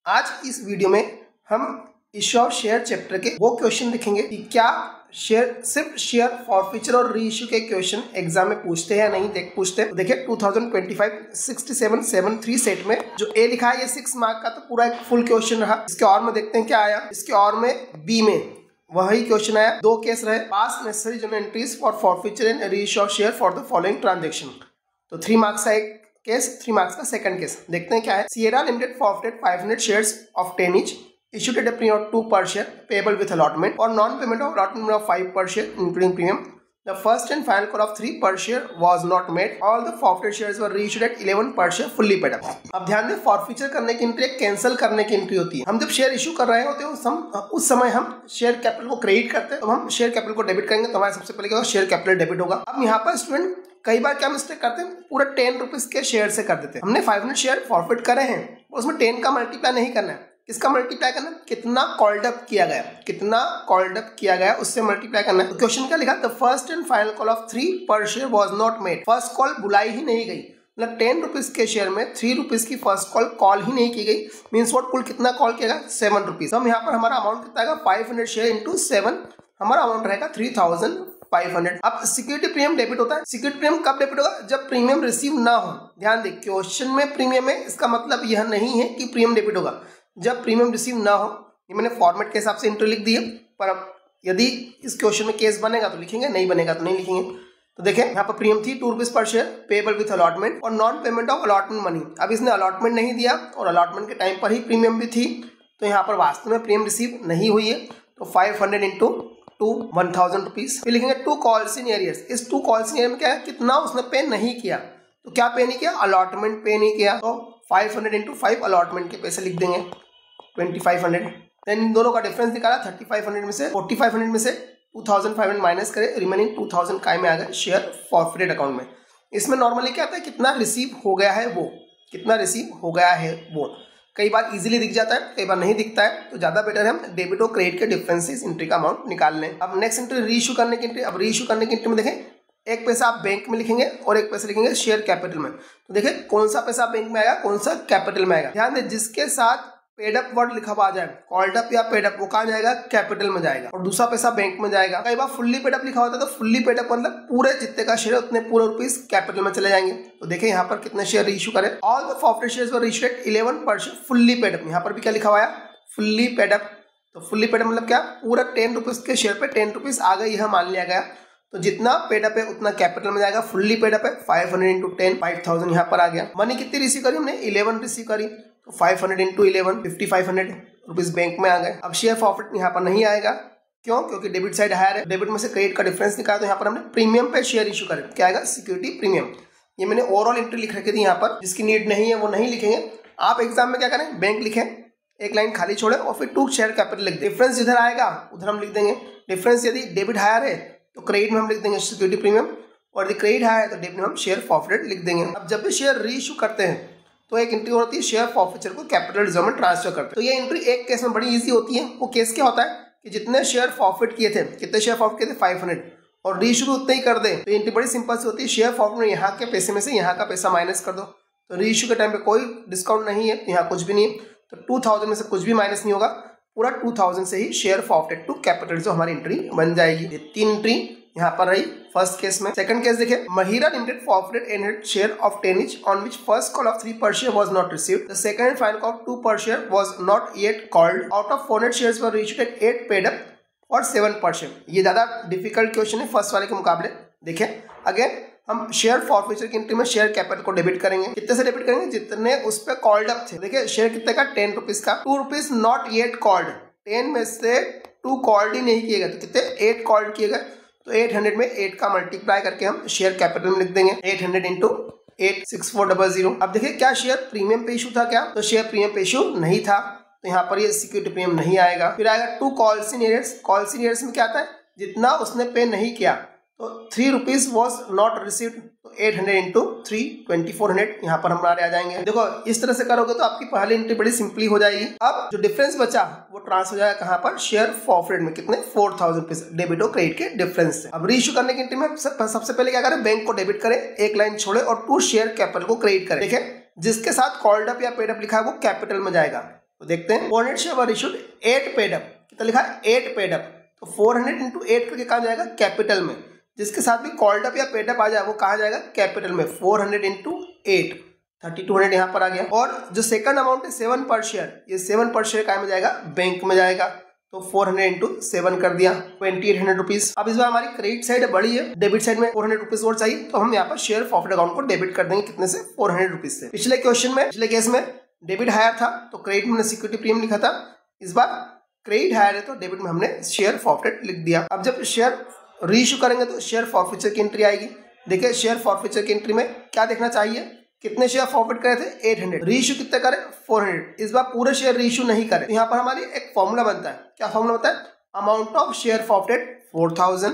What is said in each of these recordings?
आज इस वीडियो में हम इश्यू ऑफ शेयर चैप्टर के वो क्वेश्चन देखेंगे कि क्या सिर्फ शेयर फॉरफीचर और री इश्यू के क्वेश्चन एग्जाम में पूछते हैं या नहीं पूछते। तो देखिए 2025 6773 सेट में जो ए लिखा है ये 6 मार्क का तो पूरा एक फुल क्वेश्चन रहा। इसके और में देखते हैं क्या आया। इसके और में बी में वही क्वेश्चन आया। 2 केस रहे, pass necessary journal entries for forfeiture and reissue of share for the following transaction. तो 3 मार्क्स का एक केस, 3 मार्क्स का सेकंड केस। देखते हैं क्या है। Sierra limited forfeited 500 shares of 10 each issued at a premium of 2 per share payable with allotment or non-payment of allotment of 5 per share including premium. The first and final call of 3 per share was not made. All the forfeited shares were reissued at 11 per share fully paid up. अब ध्यान दें, forfeiture करने की entry cancel करने की entry होती है। हम जब शेयर इशू कर रहे होते हैं उस समय हम शेयर कैपिटल को क्रेडिट करते हैं। तो हम शेयर कैपिटल को डेबिट करेंगे तो हमारे सबसे पहले क्या होगा, शेयर कैपिटल डेबिट होगा। अब यहाँ पर स्टूडेंट कई बार क्या मिस्टेक करते हैं, पूरा 10 रुपीज के शेयर से कर देते हैं। हमने 500 शेयर फॉरफिट करे हैं, उसमें 10 का मल्टीप्लाई नहीं करना है। किसका मल्टीप्लाई करना है, कितना कॉल्ड अप किया गया, कितना कॉल्ड अप किया गया उससे मल्टीप्लाई करना है। तो क्वेश्चन क्या लिखा, the first and final call of 3 पर share was not made. First call बुलाई ही नहीं गई, मतलब 10 रुपीज के शेयर में 3 रुपीज की फर्स्ट कॉल ही नहीं की गई। मीन्स व्हाट, कुल कितना कॉल किया गया, 7 रुपीज। हम यहाँ पर हमारा अमाउंट कितना आएगा, 500 शेयर इंटू 7, हमारा अमाउंट रहेगा 3500। अब सिक्योरिटी प्रीमियम डेबिट होता है। सिक्योरिटी प्रीमियम कब डेबिट होगा, जब प्रीमियम रिसीव ना हो। ध्यान दे, क्वेश्चन में प्रीमियम है, इसका मतलब यह नहीं है कि प्रीमियम डेबिट होगा जब प्रीमियम रिसीव ना हो। ये मैंने फॉर्मेट के हिसाब से एंट्री लिख दी है, पर अब यदि इस क्वेश्चन में केस बनेगा तो लिखेंगे, नहीं बनेगा तो नहीं लिखेंगे। तो देखें यहाँ पर प्रीमियम थी 2 रुपीज पर शेयर पेबल विथ अलॉटमेंट और non payment of allotment money. अब इसने अलॉटमेंट नहीं दिया और अलॉटमेंट के टाइम पर ही प्रीमियम भी थी, तो यहाँ पर वास्तव में प्रीमियम रिसीव नहीं हुई है। तो 500 इंटू 2 1000 रुपीज। फिर लिखेंगे 2 कॉल्स इन एरियर्स। इस 2 कॉल्स इन एरियर में क्या है, कितना उसने पे नहीं किया। तो क्या पे नहीं किया, अलॉटमेंट पे नहीं किया। तो 500 इंटू 5 अलॉटमेंट के पैसे लिख देंगे 2500। देन इन दोनों का डिफरेंस निकाला, 3500 में से 4500 में से 2500 माइनस करें, रिमेनिंग 2000 काय में आ गया शेयर फॉरफिटेड अकाउंट में। इसमें नॉर्मली क्या आता है, कितना रिसीव हो गया है वो, कितना रिसीव हो गया है वो। कई बार इजीली दिख जाता है, कई बार नहीं दिखता है, तो ज्यादा बेटर है हम डेबिट और क्रेडिट के डिफरेंसेस एंट्री का अमाउंट निकाल लें। अब नेक्स्ट एंट्री री इशू करने की एंट्री। अब री इशू करने की एंट्री में देखें, एक पैसा आप बैंक में लिखेंगे और एक पैसा लिखेंगे शेयर कैपिटल में। तो देखिए कौन सा पैसा बैंक में आएगा, कौन सा कैपिटल में आएगा। ध्यान दें, जिसके साथ पेड अप वर्ड लिखा हुआ आ जाए, कॉल्ड अप या पेड अप, वो कहाँ जाएगा, कैपिटल में जाएगा, और दूसरा पैसा बैंक में जाएगा। कई बार फुल्ली पेड अप लिखा होता है, तो फुल्ली पेड अप मतलब पूरे जितने का शेयर है उतने पूरे रुपीस कैपिटल में चले जाएंगे। तो देखिए यहाँ पर कितने शेयर इशू करें, all the forfeited shares were issued at 11 पर शेयर फुल्ली पेड अप। यहाँ पर भी क्या लिखा हुआ है, फुल्ली पेड अप। तो फुल्ली पेड अप मतलब क्या, पूरा 10 रुपीज के शेयर पे 10 रुपीज आ गए, यह मान लिया गया। तो जितना पेड अप है उतना कैपिटल में जाएगा। फुल्ली पेड अप है 500 इंटू 10 5000 यहाँ पर आ गया। मनी कितनी रिसीव करी हमने, 11 रिसीव करी, तो 500 इंटू 11 5500 रुपीज बैंक में आ गए। अब शेयर प्रॉफिट यहाँ पर नहीं आएगा, क्यों, क्योंकि डेबिट साइड हायर है। डेबिट में से क्रेडिट का डिफरेंस निकाला, तो यहाँ पर हमने प्रीमियम पे शेयर इशू करें, क्या आएगा, सिक्योरिटी प्रीमियम। ये मैंने ओवरऑल एंट्री लिख रखी थी यहाँ पर, जिसकी नीड नहीं है वो नहीं लिखेंगे। आप एग्जाम में क्या करें, बैंक लिखें, एक लाइन खाली छोड़े और फिर 2 शेयर कैपिटल लिख दें। डिफरेंस जिधर आएगा उधर हम लिख देंगे। डिफरेंस यदि डेबिट हायर है तो क्रेडिट में हम लिख देंगे सिक्योरिटी प्रीमियम, और यदि क्रेडिट हायर है तो डेबिट में हम शेयर फॉरफिटेड लिख देंगे। अब जब भी शेयर री इशू करते हैं तो एक एंट्री होती है शेयर फॉरफिचर को कैपिटल रिजर्व में ट्रांसफर करते हैं। तो ये एंट्री एक केस में बड़ी इजी होती है। वो केस क्या होता है कि जितने शेयर फॉरफिट किए थे, कितने शेयर फॉरफिट किए थे, 500, और री इशू उतने ही कर दे। तो एंट्री बड़ी सिंपल सी होती है, शेयर फॉरफिट में यहाँ के पैसे में से यहाँ का पैसा माइनस कर दो। तो री इशू के टाइम पे कोई डिस्काउंट नहीं है, यहाँ कुछ भी नहीं है, तो 2000 में से कुछ भी माइनस नहीं होगा, पूरा 2000 से ही शेयर फॉरफिटेड टू कैपिटल जो हमारी एंट्री बन जाएगी। ये 3 एंट्री यहाँ पर रही फर्स्ट केस में। सेकंड केस देखें, Mahira limited forfeited and share of 10 each on which first call of 3 per share was not received. The second and final call of 2 per share was not yet called. Out of 400 shares were issued at 8 paid up और 7 per share. ये ज्यादा difficult question है first वाले के मुकाबले। देखें again हम share forfeiture की एंट्री में शेयर कैपिटल को डेबिट करेंगे। कितने से डेबिट करेंगे, जितने उस पर कॉल्ड अप थे। देखिए शेयर कितने का, 10 रुपीज का, 2 रुपीज नॉट येट कॉल्ड, 10 में से 2 कॉल्ड ही नहीं किए गए, तो कितने, 8 कॉल्ड किए गए। तो 800 में 8 का मल्टीप्लाई करके हम शेयर कैपिटल में लिख देंगे 800 इंटू 86400। अब देखिए क्या शेयर प्रीमियम पे इशू था क्या, तो शेयर प्रीमियम पे इशू नहीं था, तो यहाँ पर ये सिक्योरिटी प्रीमियम नहीं आएगा। फिर आएगा 2 calls in arrears. Calls in arrears में क्या आता है, जितना उसने पे नहीं किया, तो 3 रुपीज वॉज नॉट रिसीव्ड, तो 800 इंटू 3 2400 यहाँ पर हमारे आ जाएंगे। देखो इस तरह से करोगे तो आपकी पहली एंट्री बड़ी सिंपली हो जाएगी। अब जो डिफरेंस बचा वो ट्रांसफर हो जाएगा कहाँ पर, शेयर फॉरफिटेड में, कितने, 4000 रुपीज डेबिट और क्रेडिट के डिफरेंस से। अब री इशू करने की एंट्री में सबसे पहले क्या करें, बैंक को डेबिट करें, एक लाइन छोड़े और 2 शेयर कैपिटल को क्रेडिट करें। देखिए जिसके साथ कॉल्ड अप या पेड अप लिखा है वो कैपिटल में जाएगा, तो देखते हैं 400 शेयर वर इशूड, 8 पेड अप, कितना लिखा है 8 पेड अप, तो 400 इंटू 8 करके कहाँ जाएगा कैपिटल में, जिसके साथ भी कॉल्ड अप या पेड अप आ जाए वो कहाँ जाएगा कैपिटल में, 400 इंटू 8, 3200 यहाँ पर आ गया। और जो सेकंड अमाउंट है 7 पर शेयर, ये 7 पर शेयर कहाँ में जाएगा बैंक में जाएगा, तो 400 इंटू 7 कर दिया 2800 रुपीज। अब इस बार हमारी क्रेडिट साइड बड़ी है, डेबिट साइड में 400 रुपीज और चाहिए, तो हम यहाँ पर शेयर फॉरफिट अकाउंट को डेबिट कर देंगे कितने से, 400 रुपीज से। पिछले क्वेश्चन में, पिछले केस में डेबिट हायर था तो क्रेडिट में सिक्योरिटी प्रीमियम लिखा था, इस बार क्रेडिट हायर है तो डेबिट में हमने शेयर फॉरफिट लिख दिया। अब जब शेयर रीइश्यू करेंगे तो शेयर फॉरफिचर की एंट्री आएगी। देखिए शेयर फॉरफिचर की एंट्री में क्या देखना चाहिए, कितने शेयर फॉरफिट करे थे 800, रीइश्यू कितने करे 400, इस बार पूरे शेयर रीइश्यू नहीं करे, तो यहाँ पर हमारी एक फॉर्मूला बनता है, क्या फॉर्मूला बनता है, amount of share forfeit 4000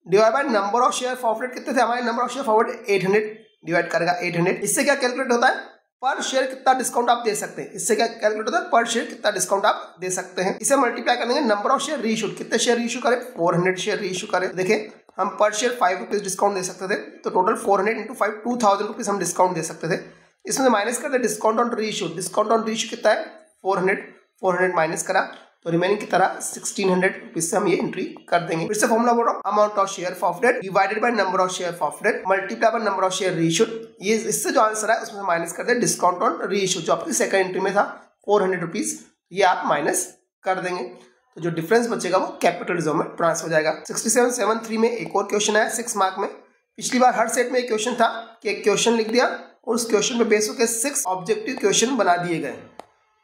divide by number of share forfeit, कितने थे हमारे number of share forfeit 800, divide करेगा 800। इससे क्या कैलकुलेट होता है, पर शेयर कितना डिस्काउंट आप दे सकते हैं, इससे क्या कैलकुलेट होता है, पर शेयर कितना डिस्काउंट आप दे सकते हैं। इसे मल्टीप्लाई करेंगे नंबर ऑफ शेयर रीइश्यूड, कितने शेयर रीइश्यू करें 400 शेयर रीइश्यू करें, देखिए हम पर शेयर 5 रुपीज डिस्काउंट दे सकते थे, तो टोटल 400 इंटू 5 2000 रुपीज हम डिस्काउंट दे सकते थे। इसमें से माइनस करते discount on reissue, discount on reissue कितना है 400 माइनस करा तो रिमेनिंग की तरह 1600 रुपीज से हम ये एंट्री कर देंगे। फिर से फॉर्मूला बोल रहा हूँ, amount of share forfeited divided by number of share forfeited multiply by number of share reissued, ये इससे जो आंसर है उसमें माइनस कर दे डिस्काउंट ऑन रीइश्यू, जो आपकी सेकंड एंट्री में था 400 रुपीज, ये आप माइनस कर देंगे, तो जो डिफरेंस बचेगा वो कैपिटल रिजर्व में ट्रांसफर हो जाएगा। 6773 में एक और क्वेश्चन आया 6 मार्क में। पिछली बार हर सेट में एक क्वेश्चन था कि एक क्वेश्चन लिख दिया और उस क्वेश्चन पे बेस होकर 6 ऑब्जेक्टिव क्वेश्चन बना दिए गए।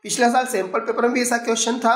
पिछले साल सैंपल पेपर में भी ऐसा क्वेश्चन था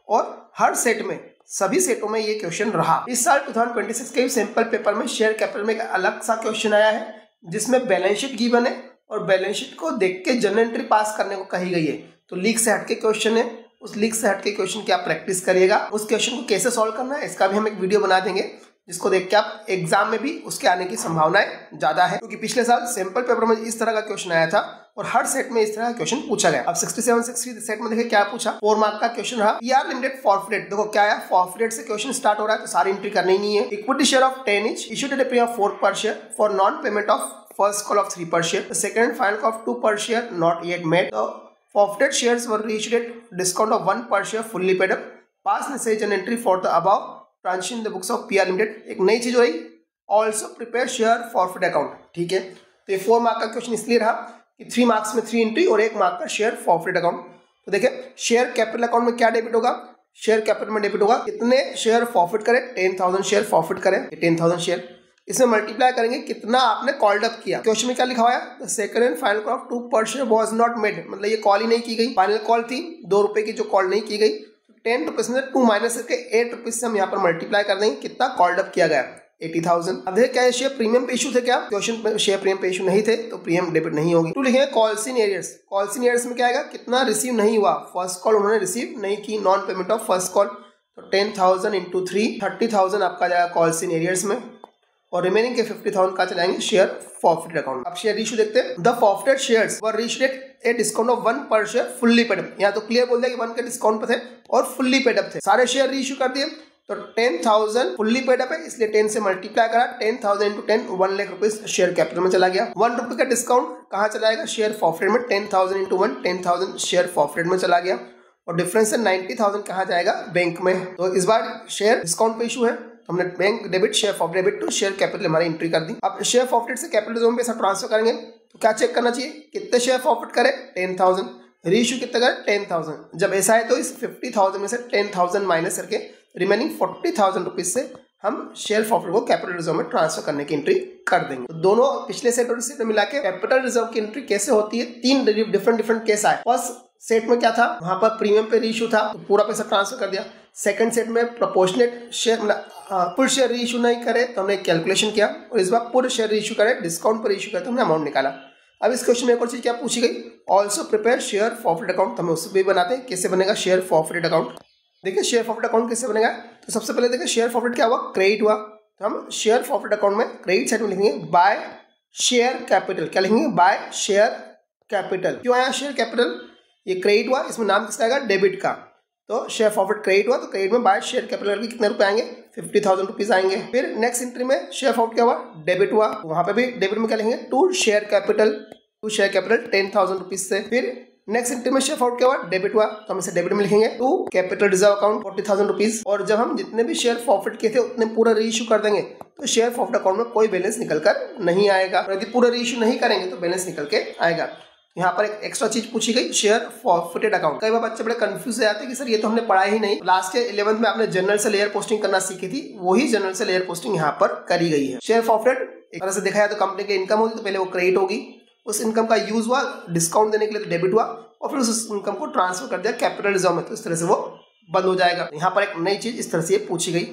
और हर सेट में, सभी सेटों में ये क्वेश्चन रहा। इस साल 2026 के सैंपल पेपर में शेयर कैपिटल में एक अलग सा क्वेश्चन आया है जिसमें बैलेंस शीट गिवन है और बैलेंस शीट को देख के जनरल एंट्री पास करने को कही गई है, तो लीक से हटके क्वेश्चन है, उस लीक से हटके क्वेश्चन की आप प्रैक्टिस करिएगा। उस क्वेश्चन को कैसे सॉल्व करना है इसका भी हम एक वीडियो बना देंगे, जिसको देख के आप एग्जाम में भी उसके आने की संभावनाएं ज्यादा है, क्योंकि पिछले साल सैंपल पेपर में इस तरह का क्वेश्चन आया था और हर सेट में इस तरह का क्वेश्चन पूछा गया। अब 67-63 सेट में देखिए क्या पूछा, 4 मार्क का क्वेश्चन रहा, पीआर लिमिटेड फॉरफिटेड, देखो क्या है फॉरफिटेड से क्वेश्चन स्टार्ट हो रहा है तो सारी एंट्री करनी नहीं है। Equity share of 10 each issued at a premium of 4 per share for non payment of first call of 3 per share, the second and final call of 2 per share not yet made, the forfeited shares were reissued at discount of 1 per share fully paid up, pass necessary and entry for the above transaction in the books of PR limited. एक नई चीज हुई, also prepare share forfeit account, ठीक है, तो ये 4 mark का question इसलिए रहा कि 3 मार्क्स में 3 एंट्री और 1 मार्क का शेयर फॉरफिट अकाउंट। तो देखिए शेयर कैपिटल अकाउंट में क्या डेबिट होगा, शेयर कैपिटल में डेबिट होगा कितने शेयर फॉरफिट करें, 10,000 शेयर फॉरफिट करें, 10,000 शेयर, इसमें मल्टीप्लाई करेंगे कितना आपने कॉल्ड अप किया। क्वेश्चन में क्या लिखा हुआ है, second and final call of 2 पर शेयर वाज नॉट मेड, मतलब ये कॉल ही नहीं की गई, फाइनल कॉल थी 2 रुपए की जो कॉल नहीं की गई, 10 रुपीज में 2 माइनस करके 8 रुपीज से हम यहाँ पर मल्टीप्लाई कर देंगे कितना कॉल्ड अप किया गया 80,000। अब देखिए क्या शेयर प्रीमियम पे इशू थे, क्या क्वेश्चन में शेयर प्रीमियम पे इशू नहीं थे तो प्रीमियम डेबिट नहीं होगी। तो लिखेंगे calls in arrears, calls in arrears में क्या आएगा, कितना रिसीव नहीं हुआ, फर्स्ट कॉल उन्होंने रिसीव नहीं की, non payment of first call, तो 10,000 इंटू 3 30,000 आपका जाएगा कॉल्स इन एरियर्स में और रिमेनिंग के 50,000 का चलाएंगे शेयर फॉरफिटेड अकाउंट। अब शेयर इशू देखते हैं, the forfeited shares were issued at a discount of 1 पर शेयर फुल्ली पेड अप, यहाँ तो क्लियर बोल दिया कि 1 के डिस्काउंट पे थे और फुल्ली पेड अप थे, सारे शेयर रीइश्यू कर दिए, तो 10,000 फुल्ली पेड अप है इसलिए 10 से मल्टीप्लाई करा, 10,000 into 10 1 lakh rupees share capital में चला गया। 1 रुपये का डिस्काउंट कहाँ चला जाएगा, शेयर फॉरफिटेड में, 10,000 इंटू 1 10,000 शेयर फॉरफिटेड में चला गया और डिफरेंस है 90,000 कहाँ जाएगा, बैंक में। तो इस बार शेयर डिस्काउंट पे इशू है तो हमने bank debit share for debit to share capital हमारी एंट्री कर दी। अब शेयर फॉरफिट से कैपिटल जोन पे ऐसा ट्रांसफर करेंगे तो क्या चेक करना चाहिए, कितने शेयर फॉरफिट करे 10,000, रीइश्यू कितने करे 10,000, जब ऐसा है तो इस 50,000 में से 10,000 माइनस करके रिमेनिंग 40,000 रुपीज से हम शेयर फॉरफिट को कैपिटल रिजर्व में ट्रांसफर करने की एंट्री कर देंगे। तो दोनों पिछले सेट और सेट में मिला के कैपिटल रिजर्व की एंट्री कैसे होती है, 3 डिफरेंट केस आए। फर्स्ट सेट में क्या था, वहां पर प्रीमियम पे रीइश्यू था तो पूरा पैसा ट्रांसफर कर दिया। सेकंड सेट में proportionate share full share reissue नहीं करे तो हमने कैलकुलेशन किया और इस बार पूरे शेयर रीइश्यू करे, डिस्काउंट पर इश्यू करे तो हमने अमाउंट निकाला। अब इस क्वेश्चन में एक और चीज क्या पूछी गई, also prepare share forfeit account, तो हमें उससे भी बनाते हैं, कैसे बनेगा शेयर फॉरफिट अकाउंट। देखिए शेयर फॉरफिट अकाउंट कैसे बनेगा, तो सबसे पहले देखिए शेयर फॉरफिट क्या हुआ, क्रेडिट हुआ, तो हम शेयर फॉरफिट अकाउंट में क्रेडिट साइड में लिखेंगे बाय शेयर कैपिटल, क्या लिखेंगे बाय शेयर कैपिटल। क्यों आया शेयर कैपिटल, ये क्रेडिट हुआ, इसमें नाम किसका आएगा डेबिट का, तो शेयर फॉरफिट क्रेडिट हुआ तो क्रेडिट में बाय शेयर कैपिटल के कितने रुपए आएंगे 50,000 रुपीज आएंगे। फिर नेक्स्ट एंट्री में शेयर फॉरफिट क्या हुआ डेबिट हुआ, वहां पे भी डेबिट में क्या लिखेंगे टू शेयर कैपिटल 10,000 रुपीज से। फिर नेक्स्ट एंट्री में शेयर फॉरवर्ड क्या हुआ, डेबिट हुआ, तो हम इसे डेबिट में लिखेंगे to capital reserve account 40,000 rupees. और जब हम जितने भी शेयर फॉरफिट किए थे उतने पूरा रीइश्यू कर देंगे तो शेयर फॉरफिट अकाउंट में कोई बैलेंस निकल कर नहीं आएगा। यदि पूरा रीइश्यू नहीं करेंगे तो बैलेंस निकल के आएगा। यहाँ पर एक एक्स्ट्रा चीज पूछी गई, शेयर फॉरफिटेड अकाउंट। कई बार बच्चे बड़े कंफ्यूज हो जाते हैं कि सर ये तो हमने पढ़ा ही नहीं। लास्ट के 11th में आपने जनरल से लेयर पोस्टिंग करना सीखी थी, वही जनरल से लेयर पोस्टिंग यहाँ पर करी गई है। शेयर फॉरफिटेड एक तरह से देखा जाए तो कंपनी की इनकम होगी तो पहले वो क्रेडिट होगी, उस इनकम का यूज हुआ डिस्काउंट देने के लिए तो डेबिट हुआ, और फिर उस इनकम को ट्रांसफर कर दिया कैपिटल रिजर्व में, तो इस तरह से वो बंद हो जाएगा। यहाँ पर एक नई चीज इस तरह से पूछी गई।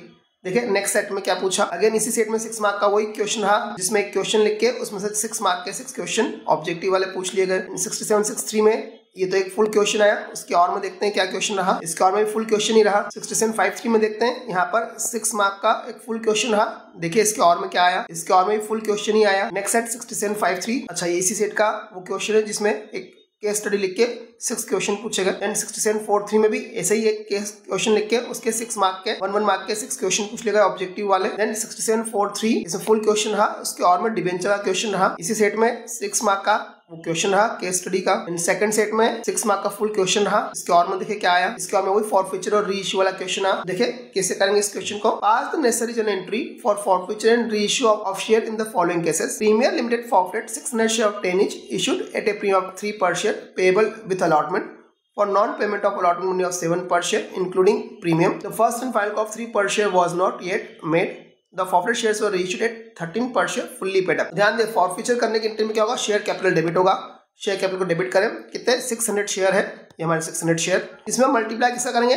देखिए नेक्स्ट सेट में क्या पूछा, अगेन इसी सेट में 6 मार्क का वही क्वेश्चन रहा, जिसमें एक क्वेश्चन लिख के उसमें से 6 मार्क के 6 क्वेश्चन ऑब्जेक्टिव वाले पूछ लिए गए। 67 63 में ये तो एक फुल क्वेश्चन आया, उसके और में देखते हैं क्या क्वेश्चन रहा। इसके और में भी फुल क्वेश्चन ही रहा। 67 53 में देखते हैं, यहाँ पर 6 मार्क का एक फुल क्वेश्चन रहा। देखिए इसके और में क्या आया, इसके और में भी फुल क्वेश्चन ही आया। नेक्स्ट सेट 67 53, अच्छा ये इसी सेट का वो क्वेश्चन है जिसमें एक केस स्टडी लिख के 6 क्वेश्चन पूछे गए। एंड 67 43 में भी ऐसे ही एक केस क्वेश्चन लिख के उसके 6 मार्क के 1 मार्क के 6 क्वेश्चन पूछ लिए गए ऑब्जेक्टिव वाले। देन 67 43 इसमें फुल क्वेश्चन रहा, उसके और में डिबेंचर का क्वेश्चन रहा। इसी सेट में 6 मार्क का वो क्वेश्चन रहा केस स्टडी का। इन सेकंड सेट में 6 मार्क का फुल क्वेश्चन रहा। इसके और में देखिए क्या आया, इसके और में वही फॉरफीचर और रीइश्यू वाला क्वेश्चन आया। देखिए कैसे करेंगे इस क्वेश्चन को, pass the necessary general entry for forfeiture and reissue of share in the following cases. Premier limited forfeit 600 share of 10 each issued at a premium of 3 per share payable with allotment for non-payment of allotment money of 7 per share including premium. The first and final call of 3 per share was not yet made. The forfeited shares were reissued at 13 per share fully paid up. ध्यान दे, forfeiture करने के entry में क्या होगा, share capital debit होगा। Share capital को debit करें, कितने 600 शेयर है, ये हमारे 600 शेयर। इसमें मल्टीप्लाई किसका करेंगे,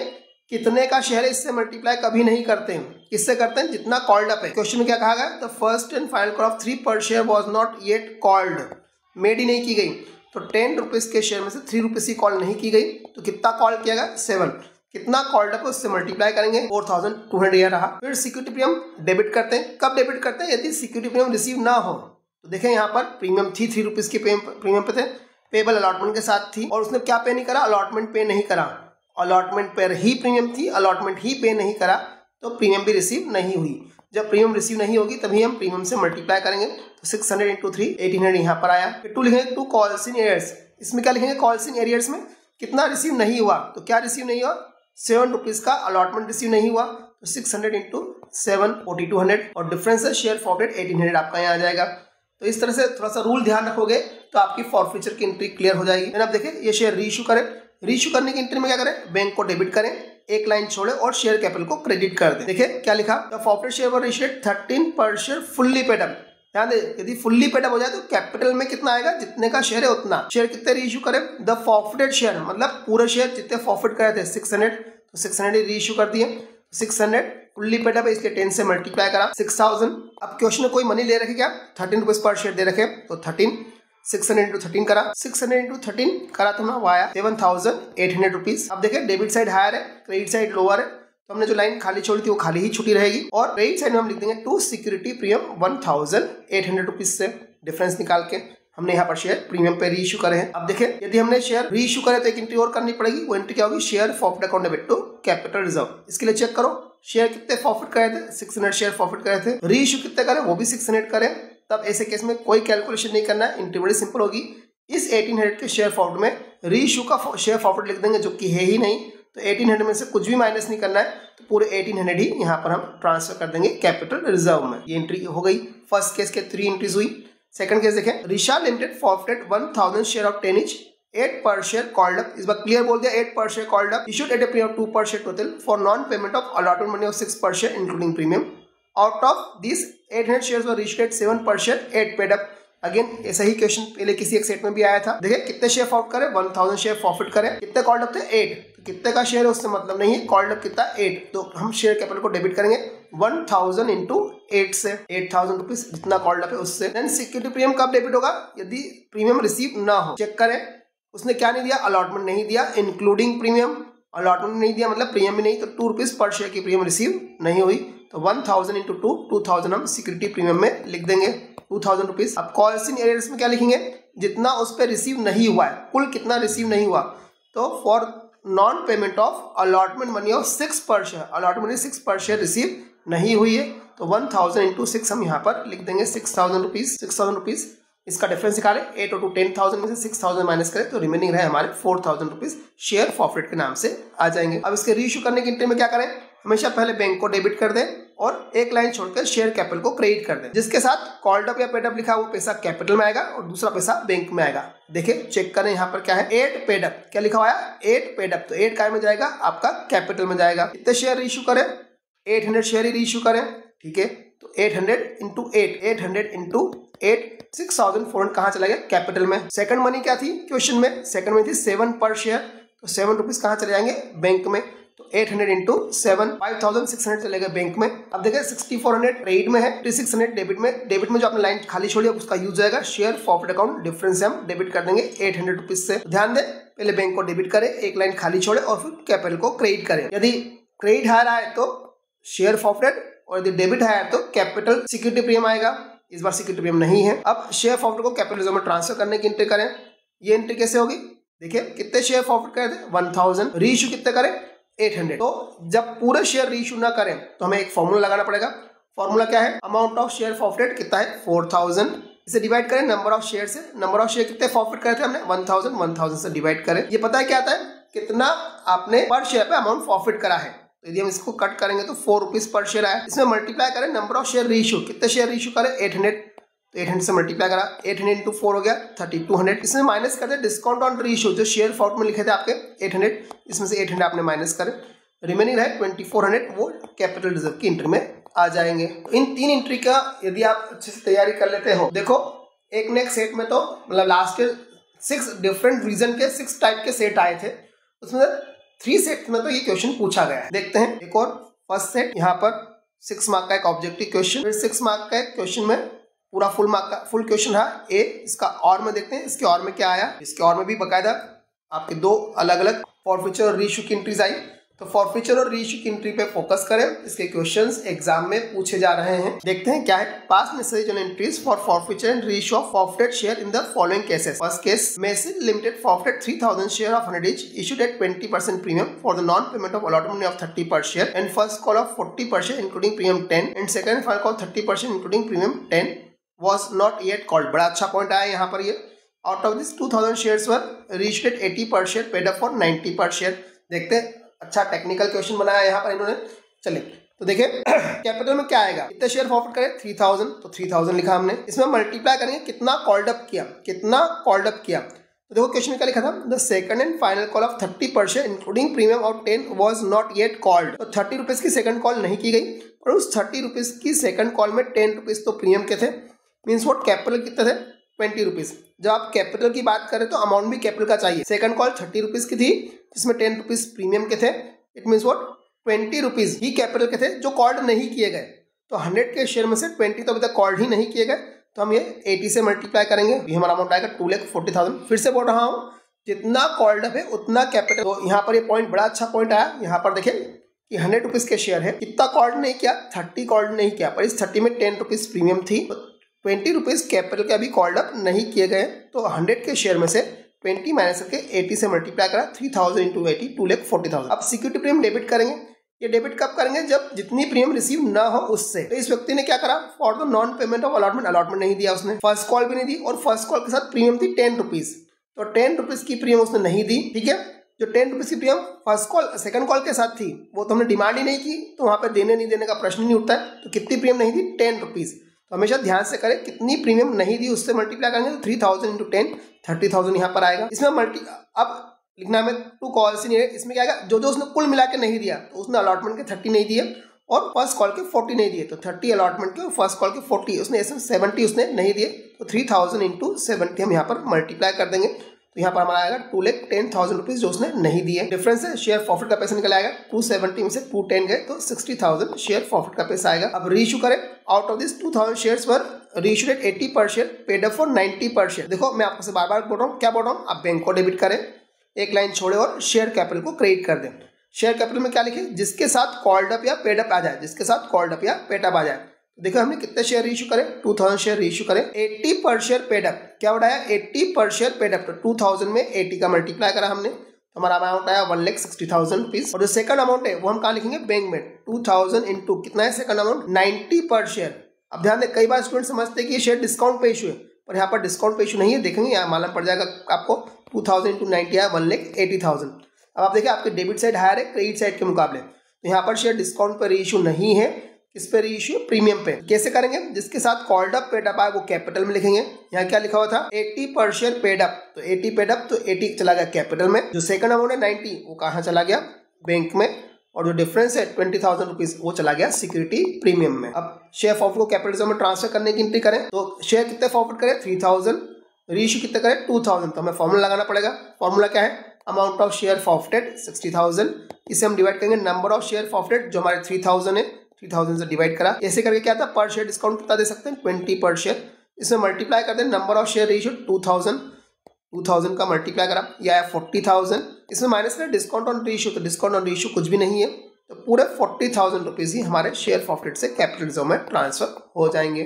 कितने का शेयर है इससे मल्टीप्लाई कभी नहीं करते हैं, किससे करते हैं, जितना कॉल्ड अप है। क्वेश्चन में क्या कहा गया, the first and final call of 3 per share was not yet called, made ही नहीं की गई, तो 10 रुपीज के शेयर में से 3 रुपीज की कॉल नहीं की गई, तो कितना कॉल किया गया 7, कितना कॉल्ड अप है उससे मल्टीप्लाई करेंगे 4200 यह रहा। फिर सिक्योरिटी प्रीमियम डेबिट करते हैं, कब डेबिट करते हैं, यदि सिक्योरिटी प्रीमियम रिसीव ना हो। तो देखें यहाँ पर प्रीमियम थी 3 रुपीज की प्रीमियम पे थे, पेबल अलॉटमेंट के साथ थी, और उसने क्या पे नहीं करा, अलॉटमेंट पे नहीं करा। अलॉटमेंट पर ही प्रीमियम थी, अलॉटमेंट ही पे नहीं करा, तो प्रीमियम भी रिसीव नहीं हुई। जब प्रीमियम रिसीव नहीं होगी तभी हम प्रीमियम से मल्टीप्लाई करेंगे, तो 600 इंटू 3 1800 यहाँ पर आया। फिर 2 लिखेंगे, 2 कॉल्स इन एरियर्स। इसमें क्या लिखेंगे, कॉल्स इन एरियर्स में कितना रिसीव नहीं हुआ, तो क्या रिसीव नहीं हुआ, 7 रुपीज का अलॉटमेंट रिसीव नहीं हुआ, तो 600 इंटू 7 4200, और डिफरेंस है शेयर फॉरफिट 1800 आपका यहाँ आ जाएगा। तो इस तरह से थोड़ा सा रूल ध्यान रखोगे तो आपकी फॉरफीचर की एंट्री क्लियर हो जाएगी। अब देखिए ये शेयर रीइश्यू करें, रीइश्यू करने की एंट्री में क्या करें, बैंक को डेबिट करें, एक लाइन छोड़े और शेयर कैपिटल को क्रेडिट कर दें। देखिए क्या लिखा, the forfeited share were reissued 13 पर शेयर फुल्ली पेड अप। ध्यान दे, यदि फुल्ली पेड अप हो जाए तो कैपिटल में कितना आएगा, जितने का शेयर है उतना। शेयर कितने रीइश्यू करें, द फॉरफिटेड शेयर मतलब पूरे शेयर जितने फॉरफिट करे थे 600, तो 600 रीइश्यू कर दिए, 600 फुल्ली पेड अप है, इसके 10 से मल्टीप्लाई करा 6000। अब क्वेश्चन में कोई मनी ले रखे क्या, 13 रुपीज पर शेयर दे रखे, तो 13 600 इंटू 13 करा, 600 इंटू 13 करा तो ना वो आया 7800 रुपीज। अब देखिए डेबिट साइड हायर है, क्रेडिट साइड लोअर है, तो हमने जो लाइन खाली छोड़ी थी वो खाली ही छुट्टी रहेगी, और क्रेडिट साइड में हम लिख देंगे टू सिक्योरिटी प्रीमियम 1800 रुपीज से डिफरेंस निकाल के हमने यहाँ पर शेयर प्रीमियम पे रीइश्यू करे हैं। अब देखिए यदि हमने शेयर रीइश्यू करे तो एक एंट्री और करनी पड़ेगी, वो एंट्री क्या होगी, share forfeit account debit to capital reserve. इसके लिए चेक करो शेयर कितने फॉरफिट करे थे, 600 शेयर फॉरफिट करे थे, रीइश्यू कितने करे वो भी 600 करे। तब ऐसे केस में कोई कैलकुलेशन नहीं करना है, एंट्री बड़ी सिंपल होगी। इस 1800 के शेयर फॉरफिट में रीइश्यू का शेयर फॉरफिट लिख देंगे जो कि है ही नहीं, तो 1800 में से कुछ भी माइनस नहीं करना है, तो पूरे 1800 ही यहाँ पर हम ट्रांसफर कर देंगे कैपिटल रिजर्व में। ये एंट्री हो गई। फर्स्ट केस के 3 एंट्रीज हुई। सेकंड केस देखें, Risha limited forfeited 1000 share of 10 each 8 per share called up। इस बार क्लियर बोल दिया 8 per share called up, issued at a premium of 2 per share total for non-payment of allotment money of 6 per share including premium। Out of these 800 shares were issued at 7 per share, 8 paid up। Again ऐसा ही question पहले किसी एक set में भी आया था। देखिए कितने शेयर फॉरफिट करें, 1000 शेयर फॉरफिट करें, कितने कॉल्ड अप थे 8, तो कितने का शेयर है उससे मतलब नहीं है, कॉल्ड अप कितना 8, तो हम शेयर कैपिटल को डेबिट करेंगे 1000 इंटू 8 से, 8000 रुपीज जितना कॉल्ड अप है उससे। देन सिक्योरिटी प्रीमियम कब डेबिट होगा, यदि प्रीमियम रिसीव ना हो। चेक करें उसने क्या नहीं दिया, अलॉटमेंट नहीं दिया, इंक्लूडिंग प्रीमियम। अलॉटमेंट नहीं दिया मतलब प्रीमियम भी नहीं, तो 2 रुपीज पर शेयर की प्रीमियम रिसीव नहीं हुई, तो 1000 इंटू 2 2000 हम सिक्योरिटी प्रीमियम में लिख देंगे 2000 रुपीज। अब कॉल्स इन एरियर्स में क्या लिखेंगे, जितना उस पर रिसीव नहीं हुआ है, कुल कितना रिसीव नहीं हुआ, तो for non payment of allotment money of 6 पर शेयर, अलॉटमेंट मनी 6 पर शेयर रिसीव नहीं हुई है, तो 1000 इंटू 6 हम यहाँ पर लिख देंगे 6000 रुपीज। 6000 रुपीज इसका डिफरेंस निकाले 8 और 2 10,000 में से 6,000 माइनस करें तो रिमेनिंग रहे हमारे 4,000 रुपीज शेयर फॉरफिट के नाम से आ जाएंगे। अब इसके रीइश्यू करने की एंट्री में क्या करें, हमेशा पहले बैंक को डेबिट कर दें और एक लाइन छोड़कर शेयर कैपिटल को क्रेडिट कर दें। जिसके साथ कॉल्ड अप या पेड अप लिखा है वो पैसा कैपिटल में आएगा और दूसरा पैसा बैंक में आएगा। देखिए चेक करें यहाँ पर क्या है, 8 पेड अप, क्या लिखा हुआ है 8 पेड अप, तो 8 काय में जाएगा आपका कैपिटल में जाएगा। कितने शेयर रीइश्यू करें, 800 शेयर ही रीइश्यू करें, ठीक है। तो 800 इंटू 8, 800 इंटू 8, 6,400 कहाँ चला गया कैपिटल में। सेकंड मनी क्या थी क्वेश्चन में, सेकंड मनी थी 7 पर शेयर, तो 7 रुपीज कहाँ चले जाएंगे बैंक में। तो 800 इंटू 7, 5,600 चलेगा बैंक में। अब देखिए 6,400 क्रेडिट में है, 600 डेबिट में। डेबिट में जो आपने लाइन खाली छोड़ी है उसका यूज जाएगा शेयर फॉरफिट अकाउंट, डिफरेंस से हम डेबिट कर देंगे 800 रुपीज से। ध्यान दें पहले बैंक को डेबिट करें, एक लाइन खाली छोड़े और फिर कैपिटल को क्रेडिट करें। यदि क्रेडिट आ रहा है तो शेयर फॉरफिट और यदि डेबिट है तो कैपिटल सिक्योरिटी प्रीमियम आएगा। इस बार सिक्योरिटी प्रीमियम नहीं है। अब शेयर फॉरफिट को कैपिटल रिजर्व में ट्रांसफर करने की एंट्री करें। ये एंट्री कैसे होगी, देखिए कितने शेयर फॉरफिट करे थे 1,000, रीइश्यू कितने करें 800। तो जब पूरे शेयर रीइश्यू ना करें तो हमें एक फॉर्मूला लगाना पड़ेगा। फॉर्मूला क्या है, अमाउंट ऑफ शेयर फॉरफिट कितना है 4,000, इसे डिवाइड करें नंबर ऑफ शेयर से। नंबर ऑफ शेयर कितने फॉरफिट करे थे हमने 1,000, 1,000 से डिवाइड करें। ये पता है क्या आता है, कितना आपने पर शेयर पे अमाउंट फॉरफिट करा है। तो यदि हम इसको कट करेंगे तो 4 रुपीज पर शेयर आया। इसमें मल्टीप्लाई करें नंबर ऑफ शेयर रीइश्यू, कितने शेयर रीइश्यू करें 800, तो 800 से मल्टीप्लाई करा, 800 इंटू 4 हो गया 3,200। इसमें माइनस करते डिस्काउंट ऑन रीइश्यू, जो शेयर फॉरफिट में लिखे थे आपके 800, इसमें से 800 आपने माइनस करें, रिमेनिंग रहे 2,400, वो कैपिटल रिजर्व की एंट्री में आ जाएंगे। इन 3 एंट्री का यदि आप अच्छे से तैयारी कर लेते हो, देखो एक नेक्स्ट सेट में तो मतलब लास्ट के 6 डिफरेंट रीजन के 6 टाइप के सेट आए थे, उसमें 3 सेट में तो ये क्वेश्चन पूछा गया है। देखते हैं एक और फर्स्ट सेट, यहाँ पर 6 मार्क का एक ऑब्जेक्टिव क्वेश्चन, फिर 6 मार्क का एक क्वेश्चन में पूरा फुल मार्क का फुल क्वेश्चन है ए। इसका और में देखते हैं इसके और में क्या आया। इसके और में भी बकायदा आपके 2 अलग अलग फॉरफिचर और रीइश्यू की एंट्रीज आई। तो फॉरफिचर और रीइश्यू की एंट्री पे फोकस करें, इसके क्वेश्चंस एग्जाम में पूछे जा रहे हैं। देखते हैं क्या है। Pass necessary entries for forfeiture and reissue of forfeited share in the following cases. First case, Mesil limited forfeited 3,000 share of 100 each issued at 20% premium for the non payment of allotment money of 30 per share and first call of 40 per share including premium 10 and second final call 30% including premium 10 was not yet called। बड़ा अच्छा point आया यहाँ पर। ये out of this 2,000 shares were reissued at 80 per share, paid up for 90 पर share. देखते हैं, अच्छा टेक्निकल क्वेश्चन बनाया यहाँ पर इन्होंने। चलिए तो देखिए कैपिटल में क्या आएगा, कितने शेयर फॉरफिट करें 3,000, तो 3,000 लिखा हमने। इसमें मल्टीप्लाई करेंगे कितना कॉल्ड अप किया, कितना कॉल्ड अप किया। तो देखो क्वेश्चन में क्या लिखा था, the second and final call of 30 पर share including premium of 10 was not yet called. तो 30 रुपीज की सेकंड कॉल नहीं की गई और उस 30 रुपीज की सेकंड कॉल में 10 रुपीज तो प्रीमियम के थे, मीन्स वॉट कैपिटल कितने थे 20 रुपीज। जब आप कैपिटल की बात करें तो अमाउंट भी कैपिटल का चाहिए। सेकंड कॉल 30 रुपीज की थी जिसमें 10 रुपीज प्रीमियम के थे, it means what 20 rupees he capital के थे जो कॉल्ड नहीं किए गए। तो 100 के शेयर में से 20 तो अभी तक कॉल्ड ही नहीं किए गए, तो हम ये 80 से मल्टीप्लाई करेंगे, ये हमारा अमाउंट आएगा 2,40,000। फिर से बोल रहा हूँ जितना कॉल्ड अप है उतना कैपिटल। तो यहाँ पर ये पॉइंट बड़ा अच्छा पॉइंट आया। यहाँ पर देखिए कि 100 रुपीज के शेयर है, कितना कॉल्ड नहीं किया 30 कॉल्ड नहीं किया, पर इस 30 में 10 रुपीज प्रीमियम थी, 20 रुपीज कैपिटल के अभी कॉल्ड अप नहीं किए गए। तो 100 के शेयर में से 20 माइनस करके 80 से मल्टीप्लाई करा, 3,000 इंटू 80 2,40,000। अब सिक्योरिटी प्रीमियम डेबिट करेंगे। ये डेबिट कब करेंगे, जब जितनी प्रीमियम रिसीव ना हो उससे। तो इस व्यक्ति ने क्या करा, for the non payment of allotment, allotment नहीं दिया उसने, फर्स्ट कॉल भी नहीं दी और फर्स्ट कॉल के साथ प्रीमियम थी 10 रुपीज, तो 10 रुपीज की प्रीमियम उसने नहीं दी। ठीक है, जो 10 रुपीज की premium first call second call के साथ थी वो तो हमने डिमांड ही नहीं की, तो वहां पे देने नहीं देने का प्रश्न नहीं उठता है। तो कितनी प्रीमियम नहीं दी 10 रुपीज। तो हमेशा ध्यान से करें कितनी प्रीमियम नहीं दी उससे मल्टीप्लाई करेंगे तो 3,000 इंटू 10 30,000 यहाँ पर आएगा। इसमें अब लिखना में 2 कॉल्स नहीं है, इसमें क्या आएगा, जो जो उसने कुल मिला के नहीं दिया तो उसने अलॉटमेंट के 30 नहीं दिए और फर्स्ट कॉल के 40 नहीं दिए, तो 30 अलॉटमेंट के और फर्स्ट कॉल के 40, उसने 70 उसने नहीं दिए। तो 3,000 इंटू 70 हम यहाँ पर मल्टीप्लाई कर देंगे, तो यहाँ पर हमारा आएगा 2,10,000 रुपीज जो उसने नहीं दिए। डिफरेंस है शेयर प्रॉफिट का पैसा निकल आएगा, 270 में से 210 गए तो 60,000 शेयर प्रॉफिट का पैसा आएगा। अब रीइश्यू करें, out of this 2,000 shares were reissued at 80 per share, paid up for 90 पर शेयर। देखो मैं आपको से बार बार बोल रहा हूँ, क्या बोल रहा हूँ, आप बैंक को डेबिट करें, एक लाइन छोड़े और शेयर कैपिटल को क्रेडिट कर दें। शेयर कैपिटल में क्या लिखे, जिसके साथ कॉल्ड अप या पेड अप आ जाए, जिसके साथ कॉल्ड अप या पेड अप आ जाए। देखो हमने कितने शेयर इशू करें, 2,000 शेयर इशू करें, 80 पर शेयर पेड अप, क्या बढ़ाया 80 पर शेयर पेड अप, तो 2,000 में 80 का मल्टीप्लाई करा हमने, तो हमारा अमाउंट आया 1,60,000 रुपीज। और जो सेकंड अमाउंट है वो हम कहाँ लिखेंगे, बैंक में, 2,000 इंटू कितना है सेकंड अमाउंट 90 पर शेयर। अब ध्यान दें, कई बार स्टूडेंट समझते हैं कि ये शेयर डिस्काउंट पे इशू है, पर यहाँ पर डिस्काउंट पे इशू नहीं है, देखेंगे यहाँ मालूम पड़ जाएगा आपको 2000 इंटू 90 है 1,80,000। अब आप देखिए आपके डेबिट साइड हायर है क्रेडिट साइड के मुकाबले, तो यहाँ पर शेयर डिस्काउंट पर रीइश्यू नहीं है। किस पे रीइश्यू? प्रीमियम पे। कैसे करेंगे? जिसके साथ कॉल्ड अप पेड अप आए वो कैपिटल में लिखेंगे। यहाँ क्या लिखा हुआ था? 80 पर शेयर पेड अप, तो 80 पेड अप, तो 80 चला गया कैपिटल में। जो सेकंड अमाउंट है 90 वो कहाँ चला गया? बैंक में। और जो डिफरेंस है 20,000 रुपीज वो चला गया सिक्योरिटी प्रीमियम में। अब शेयर फॉरवर्ड को कैपिटल में ट्रांसफर करने की एंट्री करें तो शेयर कितने फॉरवर्ड करें? 3000, रीइश्यू कितने करें? 2000। तो हमें फॉर्मूला लगाना पड़ेगा। फॉर्मूला क्या है? अमाउंट ऑफ शेयर फॉरवर्डेड 60,000, इसे हम डिवाइड करेंगे नंबर ऑफ शेयर फॉरवर्डेड जो हमारे 3000 है, 3000 से डिवाइड करा। ऐसे करके क्या था? पर शेयर डिस्काउंट कितना दे सकते हैं? 20 पर शेयर। इसमें मल्टीप्लाई करते हैं नंबर ऑफ शेयर रीइश्यू 2000 का मल्टीप्लाई करा, यह है 40,000। इसमें माइनस करें डिस्काउंट ऑन रीइश्यू, तो डिस्काउंट ऑन रीइश्यू कुछ भी नहीं है, तो पूरे 40,000 रुपीज ही हमारे शेयर फॉरवर्डेड से कैपिटल रिजर्व में ट्रांसफर हो जाएंगे।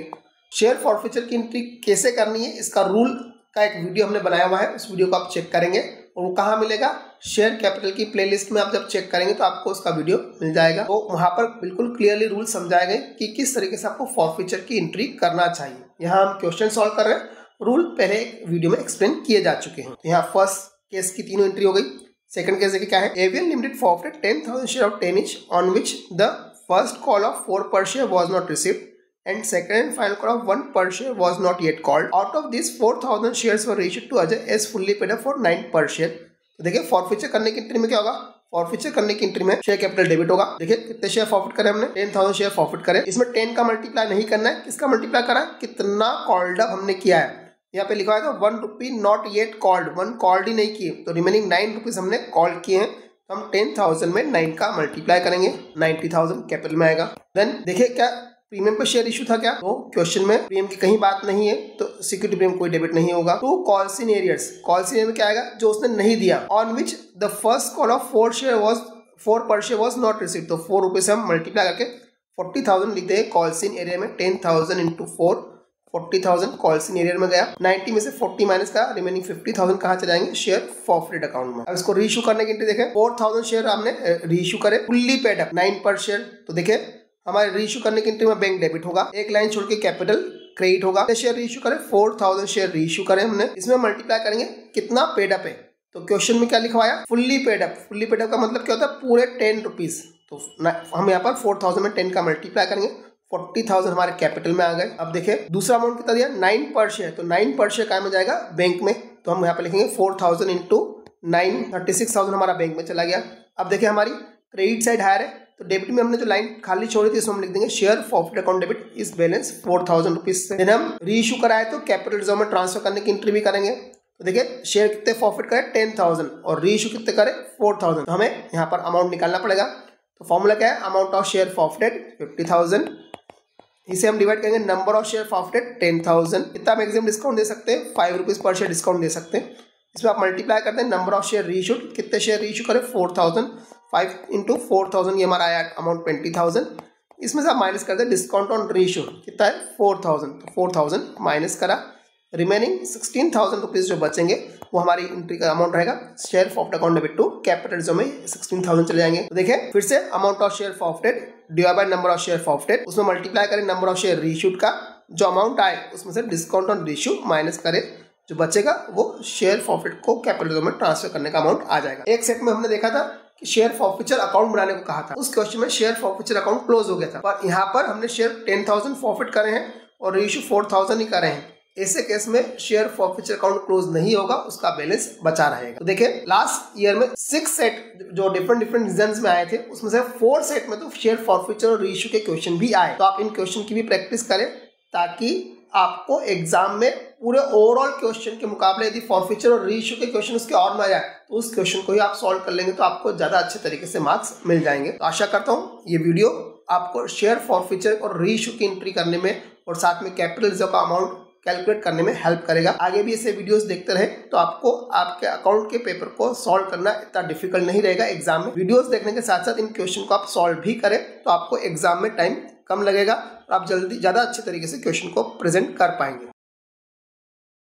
शेयर फॉरफीचर की एंट्री कैसे करनी है इसका रूल का एक वीडियो हमने बनाया हुआ है, उस वीडियो को आप चेक करेंगे। और वो कहाँ मिलेगा? शेयर कैपिटल की प्लेलिस्ट में आप जब चेक करेंगे तो आपको उसका वीडियो मिल जाएगा। तो वहां पर बिल्कुल क्लियरली रूल समझाए गए कि किस तरीके से आपको फॉरफीचर की एंट्री करना चाहिए। यहाँ हम क्वेश्चन सॉल्व कर रहे हैं, रूल पहले एक वीडियो में एक्सप्लेन किए जा चुके हैं। तो यहाँ फर्स्ट केस की तीनों एंट्री हो गई। सेकंड केस देखिए क्या है? Avian limited forfeited 10,000 share of 10 each on which the first call of 4 per share was not received and second and final call of 1 per share was not yet called. Out of these 4,000 shares were issued to Ajay as fully paid up for 9 per share. तो देखिए forfeiture करने की entry में क्या होगा? Forfeiture करने की entry में शेयर कैपिटल डेबिट होगा। देखिए कितने शेयर फॉरफिट करे हमने? 10,000 शेयर फॉरफिट करे। इसमें 10 का मल्टीप्लाई नहीं करना है, किसका मल्टीप्लाई करा है? कितना कॉल्ड अप हमने किया है। यहाँ पे लिखा है तो 1 rupee not yet called, 1 called ही नहीं किए, तो रिमेनिंग 9 रुपीज हमने कॉल किए हैं। तो हम 10,000 में 9 का मल्टीप्लाई करेंगे, 90,000 कैपिटल में आएगा। देन देखिए क्या प्रीमियम पे शेयर इशू था क्या? तो क्वेश्चन में प्रीमियम की कहीं बात नहीं है, तो सिक्योरिटी प्रीमियम कोई डेबिट नहीं होगा। तो calls in arrears, calls in arrear में क्या आएगा? जो उसने नहीं दिया, on which the first call of 4 per share was not received, तो 4 रुपए से हम मल्टीप्लाई करके 40,000 लिखते हैं कॉल्स इन एरिया में। 10,000 इंटू 4, 40,000 कॉल्स इन एरियर में गया। 90 में से 40 माइनस का रिमेनिंग 50,000 कहाँ चले जाएंगे? शेयर फॉरफिटेड अकाउंट में। अब इसको रीइश्यू करने की एंट्री देखें। 4,000 शेयर हमने रीइश्यू करे, फुल्ली पेड अप 9 पर शेयर। तो देखिए हमारे रीइश्यू करने की एंट्री में बैंक डेबिट होगा, एक लाइन छोड़ के कैपिटल क्रेडिट होगा। शेयर रीइश्यू करें, 4,000 शेयर रीइश्यू करें हमने, इसमें मल्टीप्लाई करेंगे कितना पेड अप है। तो क्वेश्चन में क्या लिखवाया? Fully paid up. Fully paid up का मतलब क्या होता है? पूरे 10 रुपीज। तो हम यहाँ पर 4,000 में 10 का मल्टीप्लाई करेंगे, 40,000 हमारे कैपिटल में आ गए। अब देखिए दूसरा अमाउंट कितना दिया? 9 पर शेयर, तो 9 पर शेयर काय में जाएगा? बैंक में। तो हम यहाँ पे लिखेंगे 4,000 इंटू 9, 36,000 हमारा बैंक में चला गया। अब देखिए हमारी क्रेडिट साइड हायर है, तो डेबिट में हमने जो लाइन खाली छोड़ी थी इसमें हम लिख देंगे शेयर फॉरफिटेड अकाउंट डेबिट इस बैलेंस 4,000 रुपीज से। देन हम रीइश्यू कराए तो कैपिटल रिजर्व में ट्रांसफर करने की एंट्री भी करेंगे। तो देखिए शेयर कितने फॉरफिट करें? 10,000, और रीइश्यू कितने करें? 4,000। तो हमें यहाँ पर अमाउंट निकालना पड़ेगा। तो फॉर्मूला क्या है? अमाउंट ऑफ शेयर फॉरफिटेड 50,000, इसे हम डिवाइड करेंगे नंबर ऑफ शेयर फॉरफिटेड 10,000। कितना मैक्सिमम डिस्काउंट दे सकते हैं? 5 रुपीज पर शेयर डिस्काउंट दे सकते हैं। इसमें आप मल्टीप्लाई करते हैं नंबर ऑफ शेयर रीइश्यूड, कितने शेयर रीइश्यू करें? 4,000, 5 इंटू 4,000 ये हमारा आया अमाउंट 20,000। इसमें से आप माइनस करते हैं डिस्काउंट ऑन रीइश्यू, कितना है? 4,000, तो 4,000 माइनस करा, रिमेनिंग 16,000 रुपीज जो बचेंगे वो हमारी एंट्री का अमाउंट रहेगा share forfeited account debit to capital reserve में 16,000 चले जाएंगे। तो देखिए फिर से amount of share forfeited divide by number of share forfeited, उसमें मल्टीप्लाई करें नंबर ऑफ शेयर रीइश्यूड का, जो अमाउंट आए उसमें से डिस्काउंट ऑन रीइश्यू माइनस करें, जो बचेगा वो शेयर फॉरफिट को कैपिटल रिजर्व में ट्रांसफर करने का अमाउंट आ जाएगा। एक सेट में हमने देखा था कि शेयर फॉरफिचर अकाउंट बनाने को कहा था, उस क्वेश्चन में शेयर फॉरफिचर अकाउंट क्लोज हो गया था, पर यहाँ पर हमने शेयर 10,000 फॉरफिट करे हैं और रीइश्यू 4,000 ही करे हैं। ऐसे केस में शेयर फॉरफिचर अकाउंट क्लोज नहीं होगा, उसका बैलेंस बचा रहेगा। तो देखिए लास्ट ईयर में 6 सेट जो डिफरेंट रीजन्स में आए थे उसमें से 4 सेट में तो शेयर फॉरफिचर और रीइश्यू के क्वेश्चन भी आए। तो आप इन क्वेश्चन की भी प्रैक्टिस करें ताकि आपको एग्जाम में पूरे ओवरऑल क्वेश्चन के मुकाबले यदि फॉरफिचर और रीइश्यू के क्वेश्चन उसके और में आ जाए तो उस क्वेश्चन को ही आप सॉल्व कर लेंगे, तो आपको ज्यादा अच्छे तरीके से मार्क्स मिल जाएंगे। तो आशा करता हूँ ये वीडियो आपको शेयर फॉरफिचर और रीइश्यू की एंट्री करने में और साथ में कैपिटल रिजर्व का अमाउंट कैलकुलेट करने में हेल्प करेगा। आगे भी ऐसे वीडियोस देखते रहे तो आपको आपके अकाउंट के पेपर को सॉल्व करना इतना डिफिकल्ट नहीं रहेगा एग्जाम में। वीडियोस देखने के साथ साथ इन क्वेश्चन को आप सॉल्व भी करें तो आपको एग्जाम में टाइम कम लगेगा और आप जल्दी ज्यादा अच्छे तरीके से क्वेश्चन को प्रेजेंट कर पाएंगे।